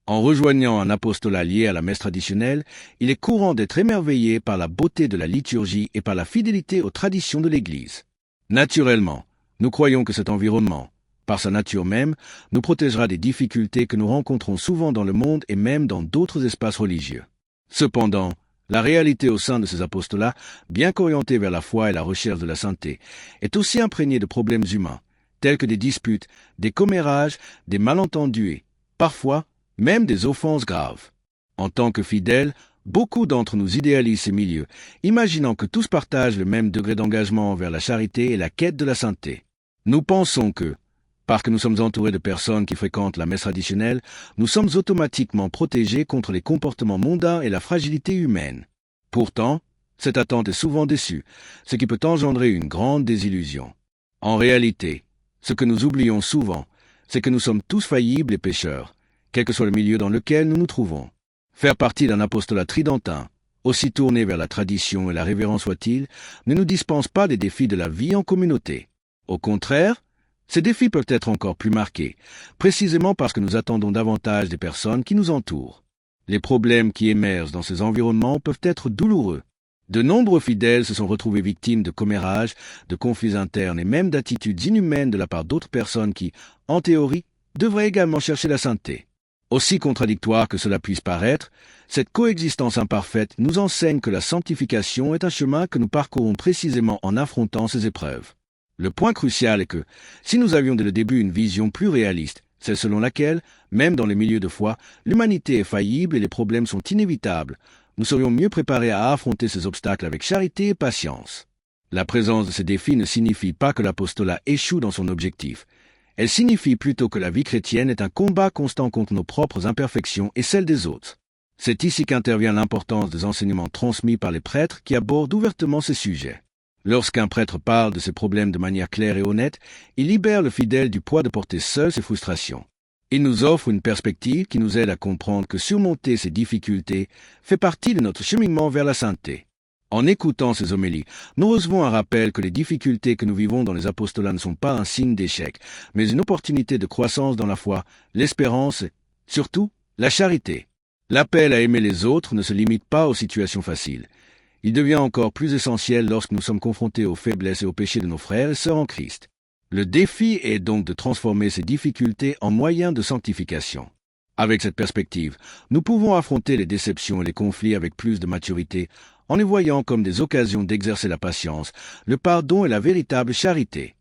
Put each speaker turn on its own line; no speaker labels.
En rejoignant un apostolat lié à la messe traditionnelle, il est courant d'être émerveillé par la beauté de la liturgie et par la fidélité aux traditions de l'Église. Naturellement, nous croyons que cet environnement, par sa nature même, nous protégera des difficultés que nous rencontrons souvent dans le monde et même dans d'autres espaces religieux. Cependant, la réalité au sein de ces apostolats, bien qu'orientée vers la foi et la recherche de la sainteté, est aussi imprégnée de problèmes humains, tels que des disputes, des commérages, des malentendus et, parfois, même des offenses graves. En tant que fidèles, beaucoup d'entre nous idéalisent ces milieux, imaginant que tous partagent le même degré d'engagement envers la charité et la quête de la sainteté. Nous pensons que, parce que nous sommes entourés de personnes qui fréquentent la messe traditionnelle, nous sommes automatiquement protégés contre les comportements mondains et la fragilité humaine. Pourtant, cette attente est souvent déçue, ce qui peut engendrer une grande désillusion. En réalité, ce que nous oublions souvent, c'est que nous sommes tous faillibles et pécheurs, quel que soit le milieu dans lequel nous nous trouvons. Faire partie d'un apostolat tridentin, aussi tourné vers la tradition et la révérence soit-il, ne nous dispense pas des défis de la vie en communauté. Au contraire, ces défis peuvent être encore plus marqués, précisément parce que nous attendons davantage des personnes qui nous entourent. Les problèmes qui émergent dans ces environnements peuvent être douloureux. De nombreux fidèles se sont retrouvés victimes de commérages, de conflits internes et même d'attitudes inhumaines de la part d'autres personnes qui, en théorie, devraient également chercher la sainteté. Aussi contradictoire que cela puisse paraître, cette coexistence imparfaite nous enseigne que la sanctification est un chemin que nous parcourons précisément en affrontant ces épreuves. Le point crucial est que, si nous avions dès le début une vision plus réaliste, celle selon laquelle, même dans les milieux de foi, l'humanité est faillible et les problèmes sont inévitables, nous serions mieux préparés à affronter ces obstacles avec charité et patience. La présence de ces défis ne signifie pas que l'apostolat échoue dans son objectif. Elle signifie plutôt que la vie chrétienne est un combat constant contre nos propres imperfections et celles des autres. C'est ici qu'intervient l'importance des enseignements transmis par les prêtres qui abordent ouvertement ces sujets. Lorsqu'un prêtre parle de ses problèmes de manière claire et honnête, il libère le fidèle du poids de porter seul ses frustrations. Il nous offre une perspective qui nous aide à comprendre que surmonter ces difficultés fait partie de notre cheminement vers la sainteté. En écoutant ces homélies, nous recevons un rappel que les difficultés que nous vivons dans les apostolats ne sont pas un signe d'échec, mais une opportunité de croissance dans la foi, l'espérance et, surtout, la charité. L'appel à aimer les autres ne se limite pas aux situations faciles. Il devient encore plus essentiel lorsque nous sommes confrontés aux faiblesses et aux péchés de nos frères et sœurs en Christ. Le défi est donc de transformer ces difficultés en moyens de sanctification. Avec cette perspective, nous pouvons affronter les déceptions et les conflits avec plus de maturité, en les voyant comme des occasions d'exercer la patience, le pardon et la véritable charité.